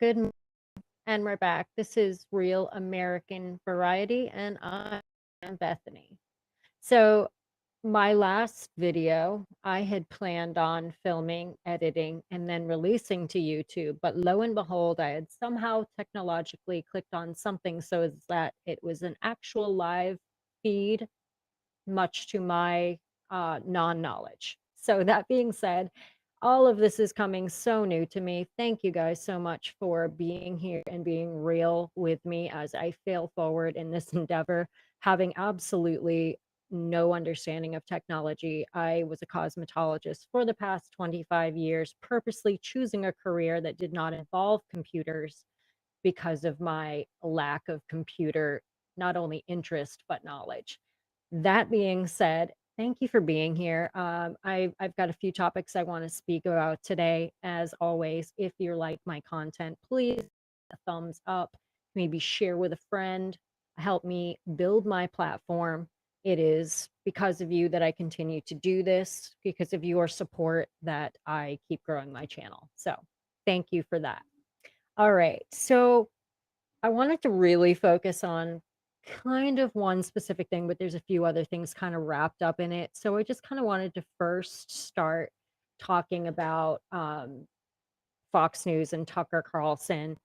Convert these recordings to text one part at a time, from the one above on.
Good m and we're back. This is Real American Variety, and I am Bethany. So, my last video, I had planned on filming, editing, and then releasing to YouTube, but lo and behold, I had somehow technologically clicked on something so as that it was an actual live feed, much to my non-knowledge. So that being said, all of this is coming so new to me. Thank you guys so much for being here and being real with me as I fail forward in this endeavor, having absolutely no understanding of technology. I was a cosmetologist for the past 25 years, purposely choosing a career that did not involve computers because of my lack of computer, not only interest, but knowledge. That being said, thank you for being here. I've got a few topics I want to speak about today. As always, if you like my content, please a thumbs up, maybe share with a friend, help me build my platform. It is because of you that I continue to do this, because of your support that I keep growing my channel. So thank you for that. All right. So I wanted to really focus on kind of one specific thing, but there's a few other things kind of wrapped up in it. So I just kind of wanted to first start talking about Fox News and Tucker Carlson.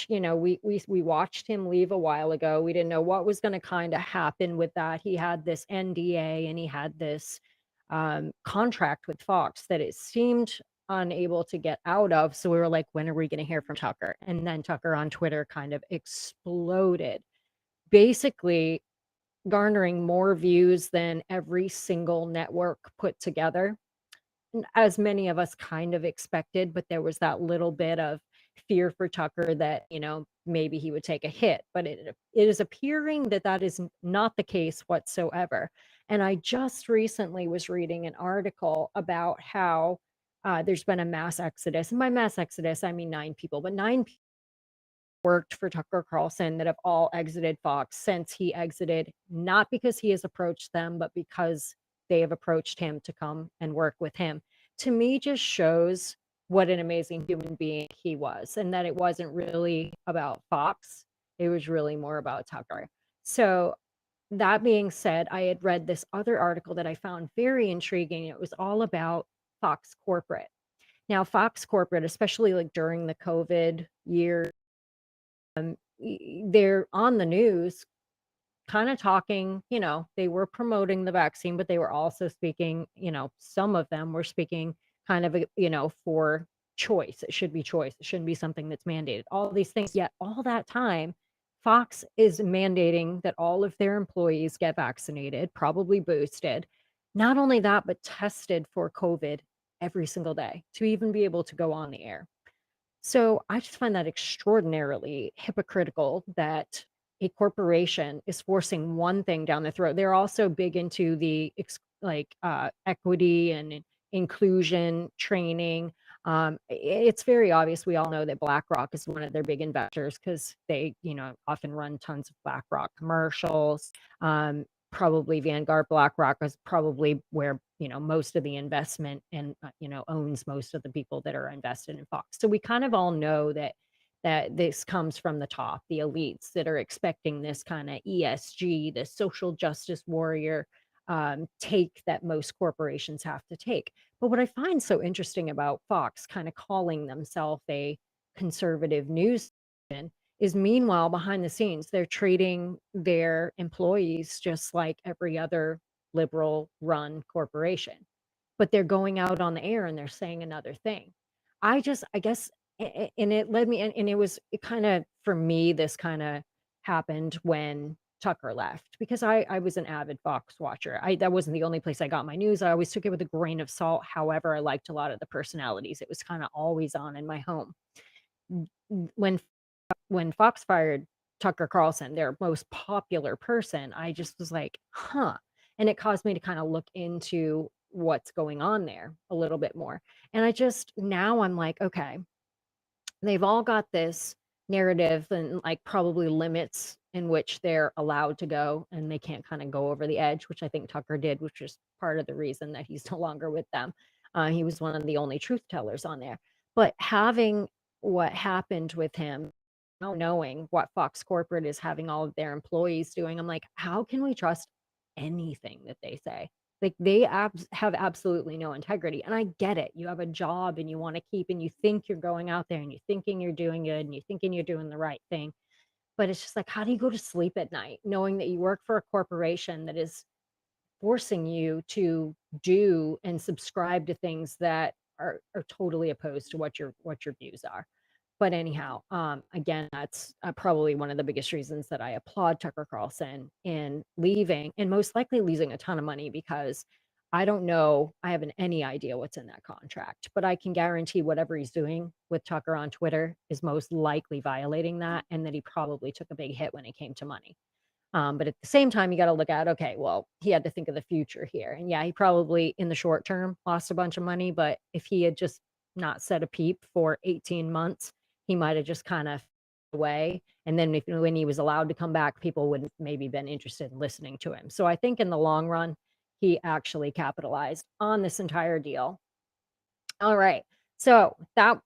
We watched him leave a while ago. We didn't know what was going to kind of happen with that. He had this NDA and he had this contract with Fox that it seemed unable to get out of. So we were like, when are we going to hear from Tucker? And then Tucker on Twitter kind of exploded, basically garnering more views than every single network put together, as many of us kind of expected, but there was that little bit of fear for Tucker that, maybe he would take a hit. But it is appearing that that is not the case whatsoever. And I just recently was reading an article about how there's been a mass exodus. And by mass exodus, I mean 9 people, but 9 people worked for Tucker Carlson that have all exited Fox since he exited, not because he has approached them, but because they have approached him to come and work with him. To me, just shows what an amazing human being he was, and that it wasn't really about Fox. It was really more about Tucker. So, that being said, I had read this other article that I found very intriguing. It was all about Fox Corporate. Now, Fox Corporate, especially like during the COVID year, they're on the news kind of talking, they were promoting the vaccine, but they were also speaking, some of them were speaking kind of, for choice. It should be choice. It shouldn't be something that's mandated. All these things. Yet all that time, Fox is mandating that all of their employees get vaccinated, probably boosted. Not only that, but tested for COVID every single day to even be able to go on the air. So I just find that extraordinarily hypocritical that a corporation is forcing one thing down the throat. They're also big into the equity and inclusion training. It's very obvious. We all know that BlackRock is one of their big investors because they, often run tons of BlackRock commercials. Probably Vanguard BlackRock is probably where most of the investment and owns most of the people that are invested in Fox. So we kind of all know that this comes from the top, the elites that are expecting this kind of ESG, this social justice warrior take that most corporations have to take. But what I find so interesting about Fox kind of calling themselves a conservative news station is meanwhile behind the scenes they're treating their employees just like every other liberal run corporation, but they're going out on the air and they're saying another thing. I guess and it led me, and it kind of, for me, this kind of happened when Tucker left, because I was an avid Fox watcher. That wasn't the only place I got my news. I always took it with a grain of salt. However, I liked a lot of the personalities. It was kind of always on in my home. When Fox fired Tucker Carlson, their most popular person, I just was like, huh. And it caused me to kind of look into what's going on there a little bit more. And now I'm like, okay, they've all got this narrative and like probably limits in which they're allowed to go, and they can't kind of go over the edge, which I think Tucker did, which is part of the reason that he's no longer with them. He was one of the only truth tellers on there. But having what happened with him, not knowing what Fox Corporate is having all of their employees doing. I'm like, how can we trust anything that they say? Like they have absolutely no integrity. And I get it. You have a job and you want to keep, and you think you're going out there and you're thinking you're doing good and you're thinking you're doing the right thing. But it's just like, how do you go to sleep at night knowing that you work for a corporation that is forcing you to do and subscribe to things that are totally opposed to what your views are? But anyhow, again, that's probably one of the biggest reasons that I applaud Tucker Carlson in leaving and most likely losing a ton of money, because I don't know, I haven't any idea what's in that contract, but I can guarantee whatever he's doing with Tucker on Twitter is most likely violating that, and that he probably took a big hit when it came to money. But at the same time, you got to look at, okay, well, he had to think of the future here. And yeah, he probably in the short term lost a bunch of money, but if he had just not said a peep for 18 months, he might have just kind of away. And then when he was allowed to come back, people would maybe been interested in listening to him. So I think in the long run, he actually capitalized on this entire deal. All right. So that,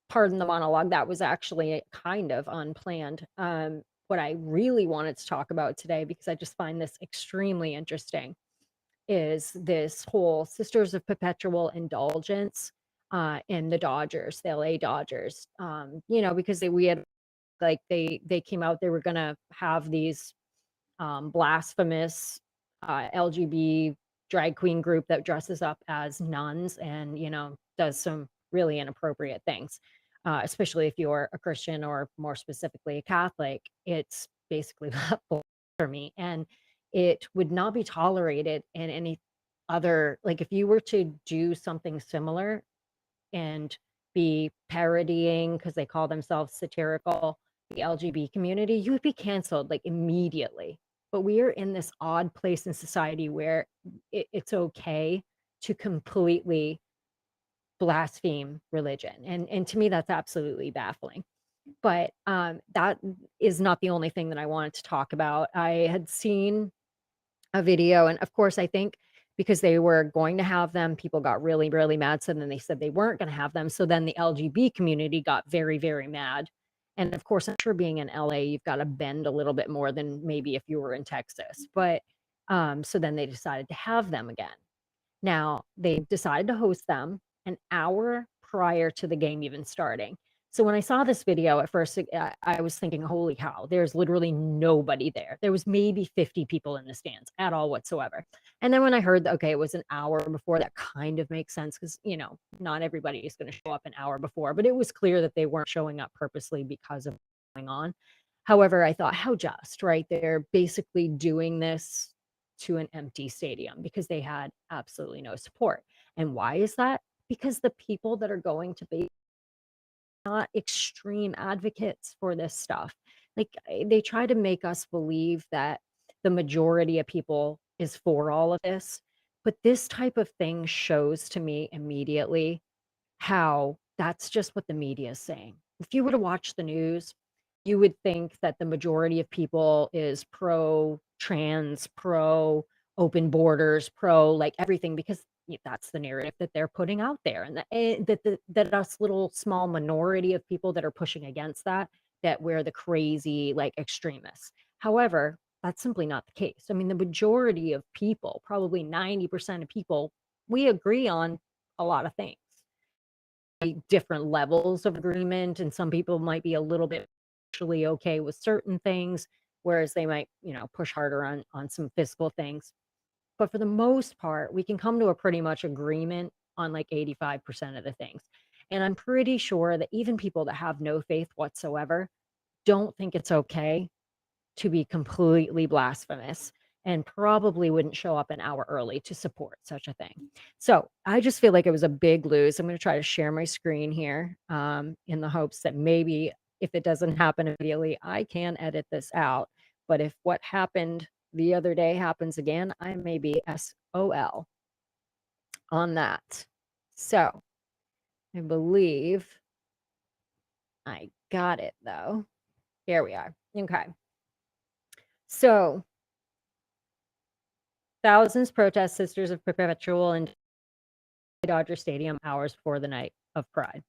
pardon the monologue, that was actually kind of unplanned. What I really wanted to talk about today, because I just find this extremely interesting, is this whole Sisters of Perpetual Indulgence in the Dodgers, the LA Dodgers. Because we had like they came out, they were gonna have these blasphemous LGB drag queen group that dresses up as nuns and, does some really inappropriate things. Especially if you're a Christian, or more specifically a Catholic, it's basically blasphemy, and it would not be tolerated in any other, like if you were to do something similar and be parodying, because they call themselves satirical, the LGBT community, you would be canceled like immediately. But we are in this odd place in society where it's okay to completely blaspheme religion. And to me, that's absolutely baffling. But that is not the only thing that I wanted to talk about. I had seen a video, and of course, I think because they were going to have them, people got really, really mad. So then they said they weren't going to have them. So then the LGB community got very, very mad. And of course, I'm sure being in LA, you've got to bend a little bit more than maybe if you were in Texas. But so then they decided to have them again. Now, they decided to host them an hour prior to the game even starting. So when I saw this video at first, I was thinking, holy cow, there's literally nobody there. There was maybe 50 people in the stands at all whatsoever. And then when I heard, okay, it was an hour before, that kind of makes sense, because, not everybody is going to show up an hour before, but it was clear that they weren't showing up purposely because of what's going on. However, I thought, how just, right? They're basically doing this to an empty stadium because they had absolutely no support. And why is that? Because the people that are going to be not extreme advocates for this stuff. Like they try to make us believe that the majority of people is for all of this. But this type of thing shows to me immediately how that's just what the media is saying. If you were to watch the news, you would think that the majority of people is pro trans, pro open borders, pro like everything, because that's the narrative that they're putting out there, and that us little small minority of people that are pushing against that we're the crazy like extremists. However, that's simply not the case. I mean, the majority of people, probably 90% of people, we agree on a lot of things, different levels of agreement, and some people might be a little bit actually okay with certain things, whereas they might, push harder on some physical things. But for the most part, we can come to a pretty much agreement on like 85% of the things. And I'm pretty sure that even people that have no faith whatsoever don't think it's okay to be completely blasphemous, and probably wouldn't show up an hour early to support such a thing. So I just feel like it was a big lose. I'm going to try to share my screen here in the hopes that maybe if it doesn't happen immediately, I can edit this out. But if what happened the other day happens again, I may be SOL on that. So I believe I got it though. Here we are. Okay. So thousands protest Sisters of Perpetual in Dodger Stadium hours before the night of Pride.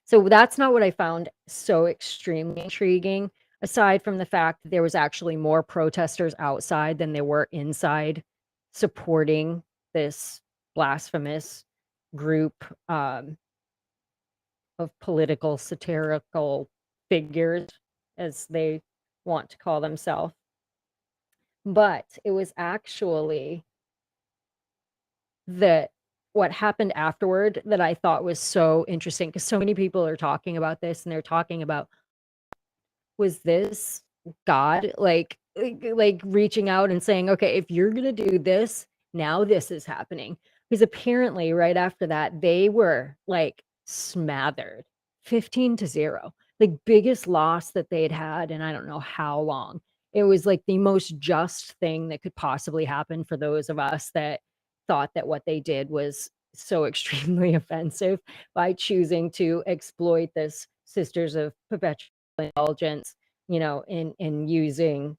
So that's not what I found so extremely intriguing, aside from the fact that there was actually more protesters outside than there were inside supporting this blasphemous group of political satirical figures, as they want to call themselves. But it was actually that what happened afterward that I thought was so interesting, because so many people are talking about this, and they're talking about, was this God like reaching out and saying, okay, if you're gonna do this, now this is happening. Because apparently right after that, they were like smothered 15-0, like biggest loss that they'd had in I don't know how long. It was like the most just thing that could possibly happen for those of us that thought that what they did was so extremely offensive by choosing to exploit this Sisters of Perpetual Indulgence, in using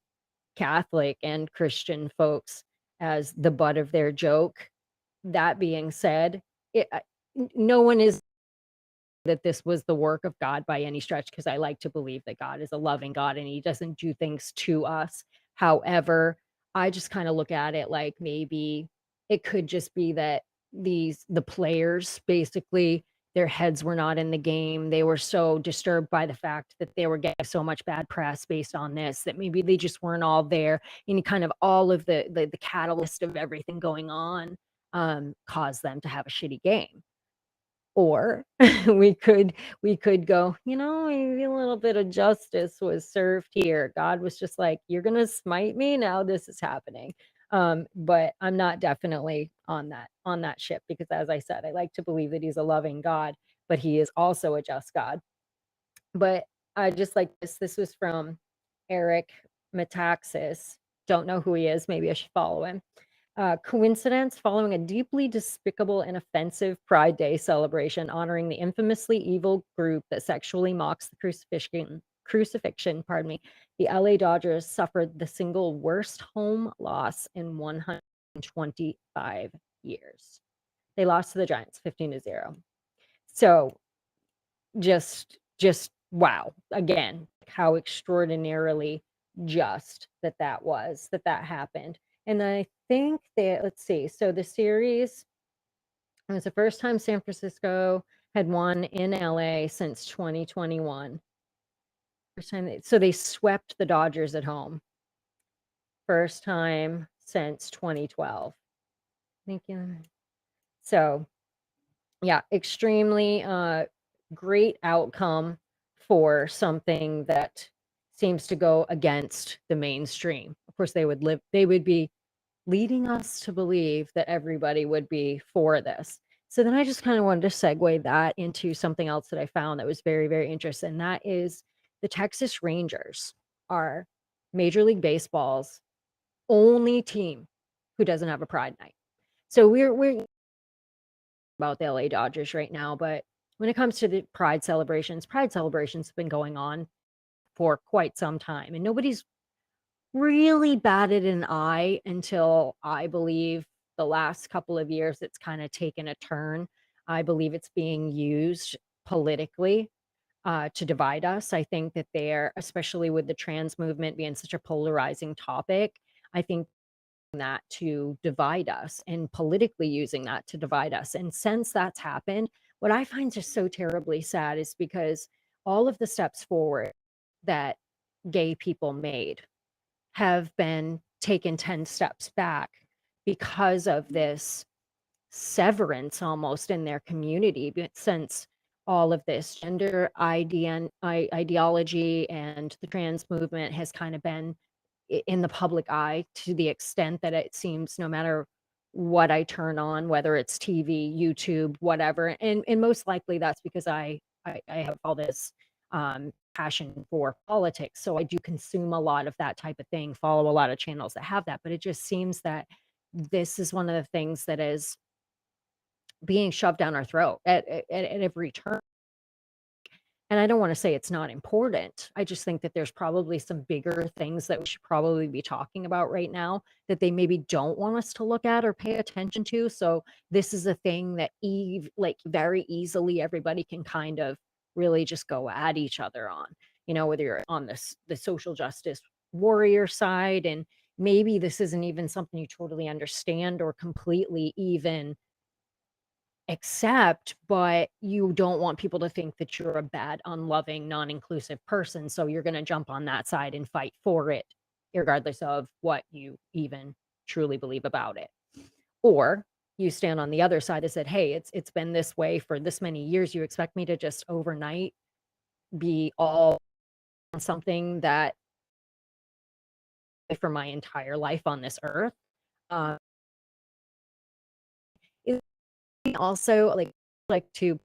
Catholic and Christian folks as the butt of their joke. That being said, no one is that this was the work of God by any stretch, because I like to believe that God is a loving God and he doesn't do things to us. However, I just kind of look at it like maybe it could just be that the players basically their heads were not in the game. They were so disturbed by the fact that they were getting so much bad press based on this that maybe they just weren't all there. And kind of all of the catalyst of everything going on caused them to have a shitty game. Or we could go, maybe a little bit of justice was served here. God was just like, you're gonna smite me, now this is happening. But I'm not definitely on that ship, because as I said, I like to believe that he's a loving God, but he is also a just God. But I just like this. This was from Eric Metaxas. Don't know who he is. Maybe I should follow him. Coincidence following a deeply despicable and offensive Pride Day celebration honoring the infamously evil group that sexually mocks the crucifixion, pardon me, the LA Dodgers suffered the single worst home loss in 125 years. They lost to the Giants 15-0. So just wow. Again, how extraordinarily just that was, that happened. And I think that, let's see, so the series, it was the first time San Francisco had won in LA since 2021. First time so they swept the Dodgers at home. First time since 2012. Thank you. So yeah, extremely great outcome for something that seems to go against the mainstream. Of course, they would be leading us to believe that everybody would be for this. So then I just kind of wanted to segue that into something else that I found that was very, very interesting. And that is the Texas Rangers are Major League Baseball's only team who doesn't have a Pride Night. So we're about the LA Dodgers right now, but when it comes to the Pride celebrations have been going on for quite some time, and nobody's really batted an eye until, I believe, the last couple of years. It's kind of taken a turn. I believe it's being used politically to divide us. I think that they're, especially with the trans movement being such a polarizing topic, I think that to divide us, and politically using that to divide us. And since that's happened, what I find just so terribly sad is because all of the steps forward that gay people made have been taken 10 steps back because of this severance almost in their community, since all of this gender ideology and the trans movement has kind of been in the public eye, to the extent that it seems no matter what I turn on, whether it's TV, YouTube, whatever, and most likely that's because I have all this passion for politics, so I do consume a lot of that type of thing, follow a lot of channels that have that, but it just seems that this is one of the things that is being shoved down our throat at every turn. And I don't want to say it's not important. I just think that there's probably some bigger things that we should probably be talking about right now that they maybe don't want us to look at or pay attention to. So this is a thing that like very easily everybody can kind of really just go at each other on, whether you're on the social justice warrior side, and maybe this isn't even something you totally understand or completely even accept, but you don't want people to think that you're a bad, unloving, non-inclusive person, so you're gonna jump on that side and fight for it, regardless of what you even truly believe about it. Or you stand on the other side and said, "Hey, it's been this way for this many years. You expect me to just overnight be all on something that for my entire life on this earth?" Uh, it also like to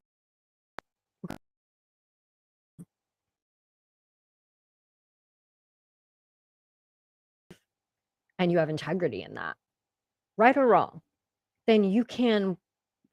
and you have integrity in that, right or wrong, then you can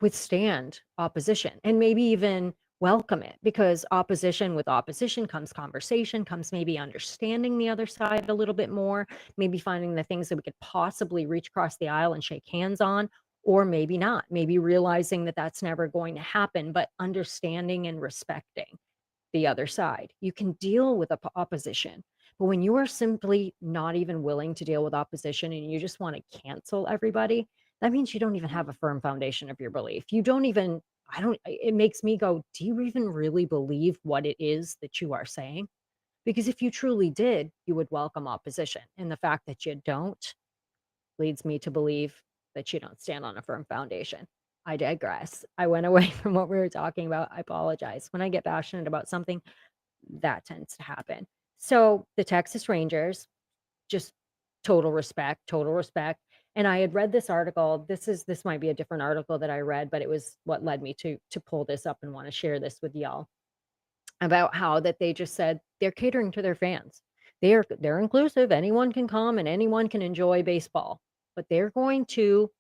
withstand opposition and maybe even welcome it, because opposition with opposition comes conversation, comes maybe understanding the other side a little bit more, maybe finding the things that we could possibly reach across the aisle and shake hands on, or maybe not, maybe realizing that that's never going to happen, but understanding and respecting the other side. You can deal with opposition. But when you are simply not even willing to deal with opposition and you just want to cancel everybody, that means you don't even have a firm foundation of your belief. You don't even, I don't, it makes me go, do you even really believe what it is that you are saying? Because if you truly did, you would welcome opposition. And the fact that you don't leads me to believe that you don't stand on a firm foundation. I digress. I went away from what we were talking about. I apologize. When I get passionate about something, that tends to happen. So the Texas Rangers, just total respect, total respect. And I had read this article. This might be a different article that I read, but it was what led me to pull this up and want to share this with y'all about how that they just said they're catering to their fans. They're inclusive. Anyone can come and anyone can enjoy baseball, but they're going to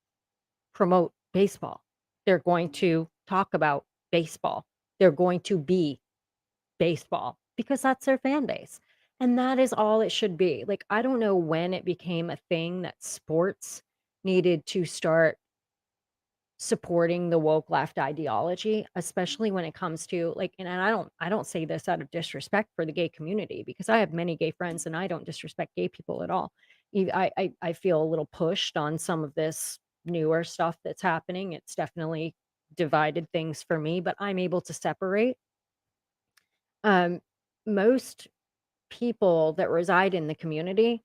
promote baseball. They're going to talk about baseball. They're going to be baseball because that's their fan base. And that is all it should be. Like, I don't know when it became a thing that sports needed to start supporting the woke left ideology, especially when it comes to like, and I don't say this out of disrespect for the gay community, because I have many gay friends and I don't disrespect gay people at all. I feel a little pushed on some of this newer stuff that's happening. It's definitely divided things for me, but I'm able to separate. Um, Most people that reside in the community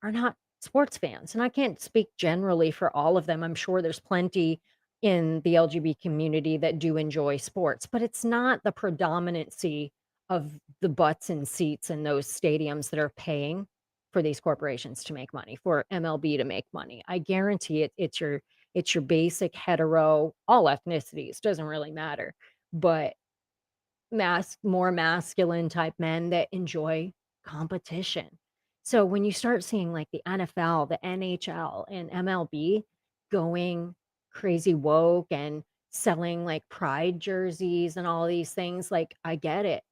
are not sports fans, and I can't speak generally for all of them. I'm sure there's plenty in the LGBT community that do enjoy sports, but it's not the predominancy of the butts and seats in those stadiums that are paying for these corporations to make money, for MLB to make money. I guarantee it's your basic hetero, all ethnicities, doesn't really matter, but more masculine type men that enjoy competition. So when you start seeing like the NFL, the NHL, and MLB going crazy woke and selling like pride jerseys and all these things, like I get it.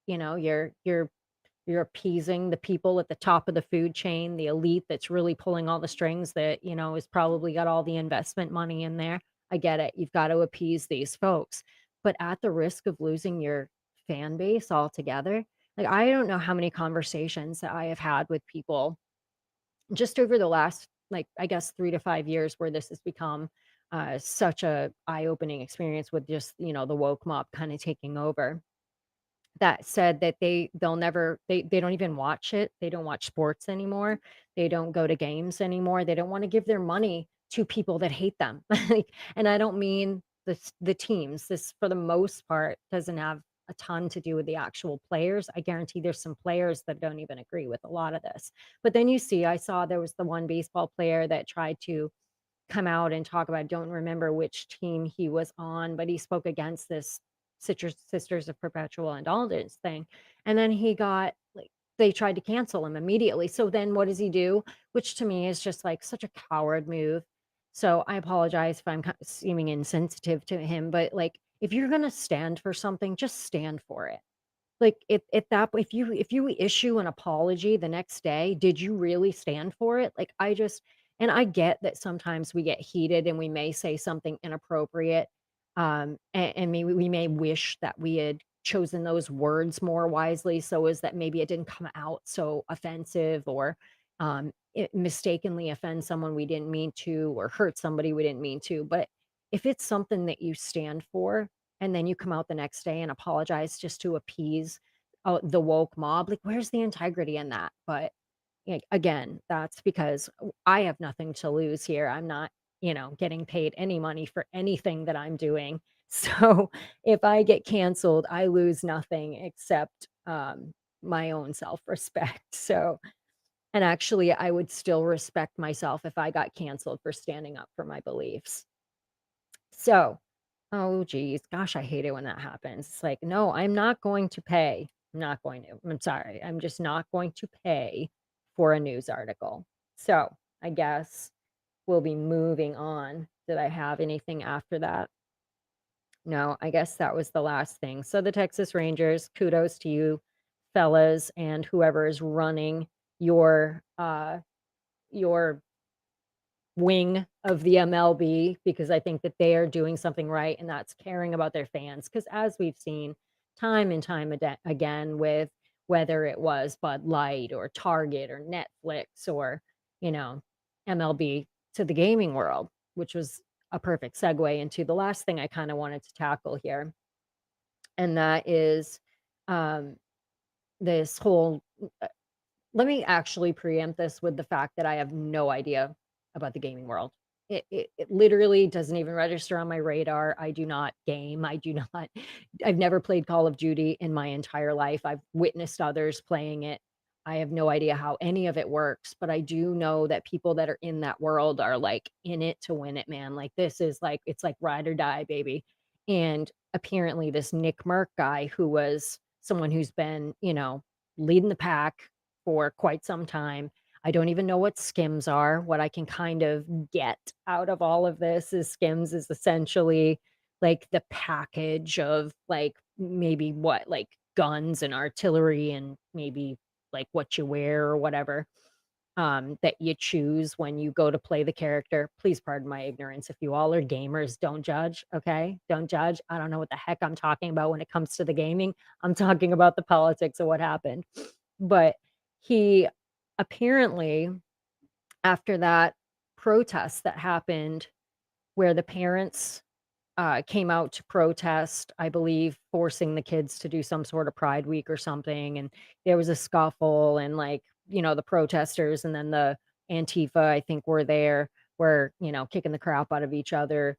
You're appeasing the people at the top of the food chain, the elite that's really pulling all the strings, that, has probably got all the investment money in there. I get it. You've got to appease these folks, but at the risk of losing your fan base altogether. Like, I don't know how many conversations that I have had with people just over the last, like, I guess 3 to 5 years, where this has become such a eye-opening experience with just, the woke mob kind of taking over, that said that they don't even watch it. They don't watch sports anymore. They don't go to games anymore. They don't want to give their money to people that hate them. Like, and I don't mean the teams. This, for the most part, doesn't have a ton to do with the actual players. I guarantee there's some players that don't even agree with a lot of this. But then I saw there was the one baseball player that tried to come out and talk about, I don't remember which team he was on, but he spoke against this Sisters of Perpetual Indulgence thing. And then he got like, they tried to cancel him immediately. So then what does he do? Which to me is just like such a coward move. So I apologize if I'm seeming insensitive to him, but like, if you're going to stand for something, just stand for it. Like, if you issue an apology the next day, did you really stand for it? Like, and I get that sometimes we get heated and we may say something inappropriate, and maybe we may wish that we had chosen those words more wisely so as that maybe it didn't come out so offensive or it mistakenly offend someone we didn't mean to or hurt somebody we didn't mean to. But if it's something that you stand for and then you come out the next day and apologize just to appease the woke mob, like where's the integrity in that? But again, that's because I have nothing to lose here. I'm not, getting paid any money for anything that I'm doing. So if I get canceled, I lose nothing except my own self-respect. So, and actually, I would still respect myself if I got canceled for standing up for my beliefs. So, oh geez, gosh, I hate it when that happens. It's like, no, I'm not going to pay. I'm not going to. I'm sorry. I'm just not going to pay for a news article. So, I guess we'll be moving on. Did I have anything after that? No, I guess that was the last thing. So, the Texas Rangers, kudos to you, fellas, and whoever is running your wing of the MLB, because I think that they are doing something right, and that's caring about their fans. Because as we've seen time and time again, with whether it was Bud Light or Target or Netflix or, you know, MLB to the gaming world, which was a perfect segue into the last thing I kind of wanted to tackle here. And that is um, this whole let me actually preempt this with the fact that I have no idea about the gaming world. It literally doesn't even register on my radar. I do not game. I do not I've never played Call of Duty in my entire life. I've witnessed others playing it. I have no idea how any of it works, but I do know that people that are in that world are, like, in it to win it, man. Like, this is like it's like ride or die, baby. And apparently this Nick Merck guy, who was someone who's been, leading the pack for quite some time. I don't even know what skims are. What I can kind of get out of all of this is skims is essentially like the package of like maybe what, like guns and artillery and maybe like what you wear or whatever that you choose when you go to play the character. Please pardon my ignorance. If you all are gamers, don't judge. Okay. Don't judge. I don't know what the heck I'm talking about when it comes to the gaming. I'm talking about the politics of what happened. But he apparently, after that protest that happened, where the parents came out to protest, I believe, forcing the kids to do some sort of Pride Week or something, and there was a scuffle, and like, the protesters and then the Antifa, I think, were kicking the crap out of each other.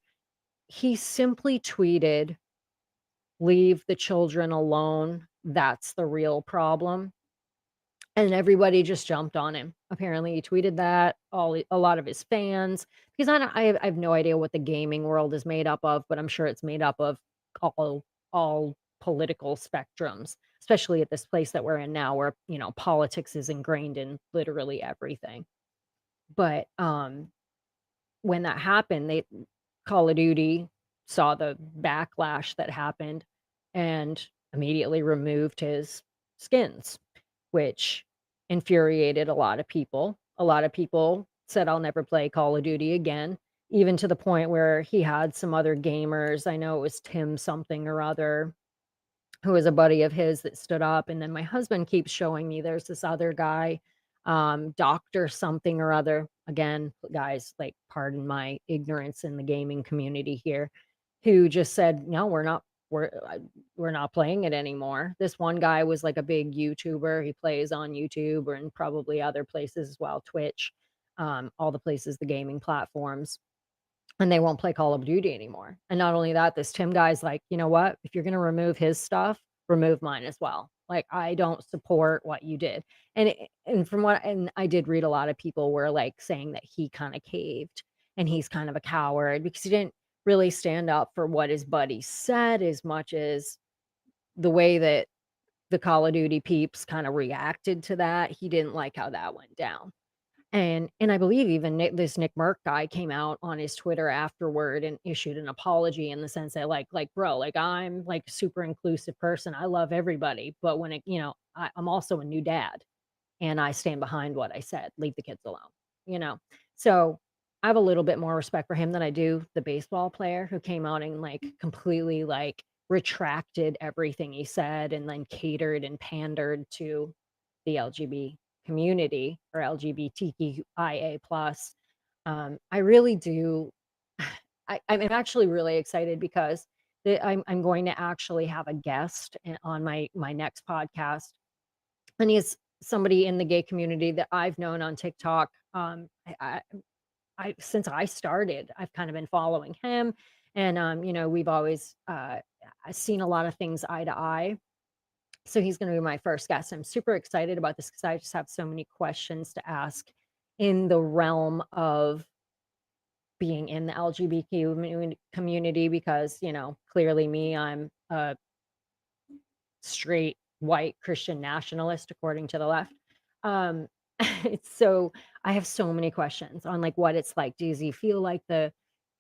He simply tweeted, "Leave the children alone. That's the real problem." And everybody just jumped on him. Apparently, he tweeted that, a lot of his fans, because I have no idea what the gaming world is made up of, but I'm sure it's made up of all political spectrums, especially at this place that we're in now where, politics is ingrained in literally everything. But, when that happened, they Call of Duty saw the backlash that happened and immediately removed his skins, which infuriated a lot of people. A lot of people said, "I'll never play Call of Duty again," even to the point where he had some other gamers. I know it was Tim something or other, who was a buddy of his, that stood up, and then my husband keeps showing me there's this other guy, doctor something or other. Again, guys, like, pardon my ignorance in the gaming community here, who just said, "No, we're not playing it anymore." This one guy was like a big YouTuber. He plays on YouTube or and probably other places as well, Twitch, all the places, the gaming platforms, and they won't play Call of Duty anymore. And not only that, this Tim guy's like, "You know what? If you're gonna remove his stuff, remove mine as well. Like, I don't support what you did." And I did read a lot of people were, like, saying that he kinda caved, and he's kind of a coward because he didn't really stand up for what his buddy said as much as the way that the Call of Duty peeps kinda reacted to that. He didn't like how that went down. And I believe even this Nick Merck guy came out on his Twitter afterward and issued an apology in the sense that like, "Bro, like, I'm, like, a super inclusive person. I love everybody, but when I'm also a new dad, and I stand behind what I said. Leave the kids alone," you know? So, I have a little bit more respect for him than I do the baseball player who came out and, like, completely, like, retracted everything he said and then catered and pandered to the LGBT community or LGBTQIA plus. I really do. I'm actually really excited because I'm going to actually have a guest on my next podcast, and he's somebody in the gay community that I've known on TikTok. I since I started, I've kind of been following him, and we've always seen a lot of things eye to eye. So he's going to be my first guest. I'm super excited about this because I just have so many questions to ask in the realm of being in the LGBTQ community because, clearly me, I'm a straight white Christian nationalist according to the left. Um, so I have so many questions on like what it's like. Does he feel like the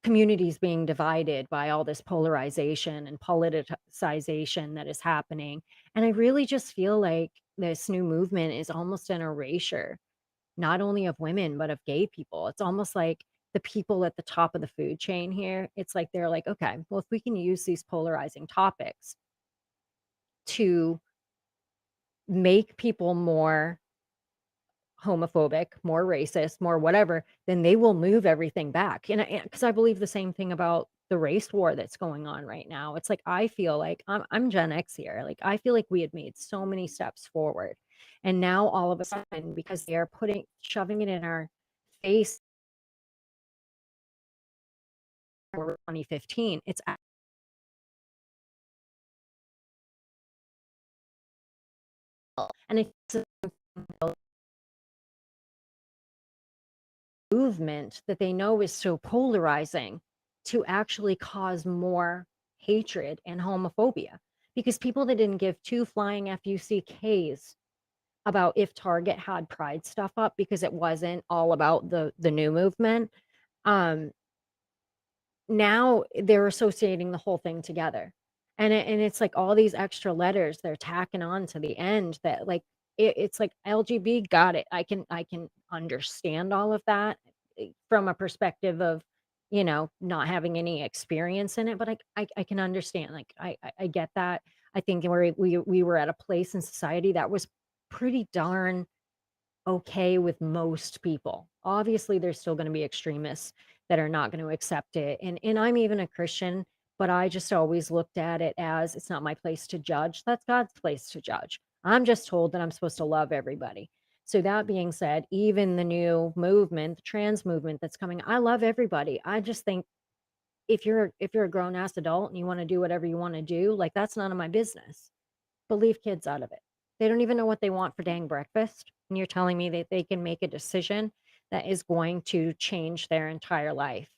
community is being divided by all this polarization and politicization that is happening? And I really just feel like this new movement is almost an erasure, not only of women, but of gay people. It's almost like the people at the top of the food chain here. It's like they're like, okay, well, if we can use these polarizing topics to make people more homophobic, more racist, more whatever, then they will move everything back. And because I believe the same thing about the race war that's going on right now. It's like I feel like I'm Gen X here. Like I feel like we had made so many steps forward. And now all of a sudden, because they are shoving it in our face for 2015, it's and it's a movement that they know is so polarizing to actually cause more hatred and homophobia, because people that didn't give two flying FUCKs about if Target had pride stuff up because it wasn't all about the new movement, um now they're associating the whole thing together. And it's like all these extra letters they're tacking on to the end that like it's like LGB, got it. I can understand all of that from a perspective of, not having any experience in it, but I can understand. Like I get that. I think we were at a place in society that was pretty darn okay with most people. Obviously, there's still gonna be extremists that are not gonna accept it, and I'm even a Christian, but I just always looked at it as it's not my place to judge, that's God's place to judge. I'm just told that I'm supposed to love everybody. So that being said, even the new movement, the trans movement that's coming, I love everybody. I just think if you're a grown ass adult and you wanna do whatever you wanna do, like, that's none of my business. But leave kids out of it. They don't even know what they want for dang breakfast, and you're telling me that they can make a decision that is going to change their entire life,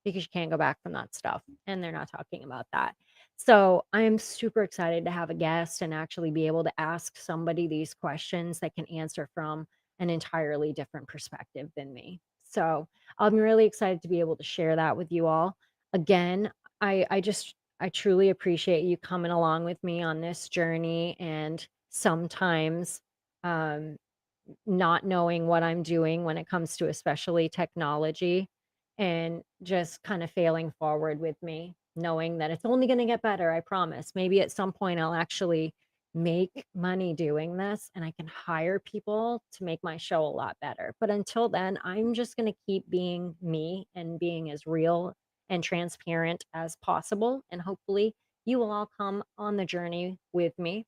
because you can't go back from that stuff, and they're not talking about that. So, I'm super excited to have a guest and actually be able to ask somebody these questions that can answer from an entirely different perspective than me. So, I'm really excited to be able to share that with you all. Again, I truly appreciate you coming along with me on this journey, and sometimes um, not knowing what I'm doing when it comes to especially technology, and just kind of failing forward with me, knowing that it's only going to get better. I promise. Maybe at some point I'll actually make money doing this and I can hire people to make my show a lot better. But until then, I'm just going to keep being me and being as real and transparent as possible. And hopefully, you will all come on the journey with me.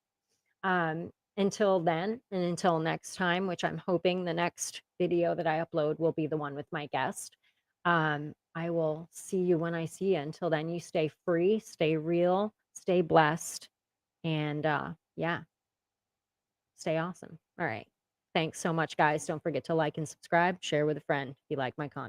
Until then, and until next time, which I'm hoping the next video that I upload will be the one with my guest. I will see you when I see you. Until then, you stay free, stay real, stay blessed, and yeah, stay awesome. All right. Thanks so much, guys. Don't forget to like and subscribe, share with a friend if you like my content.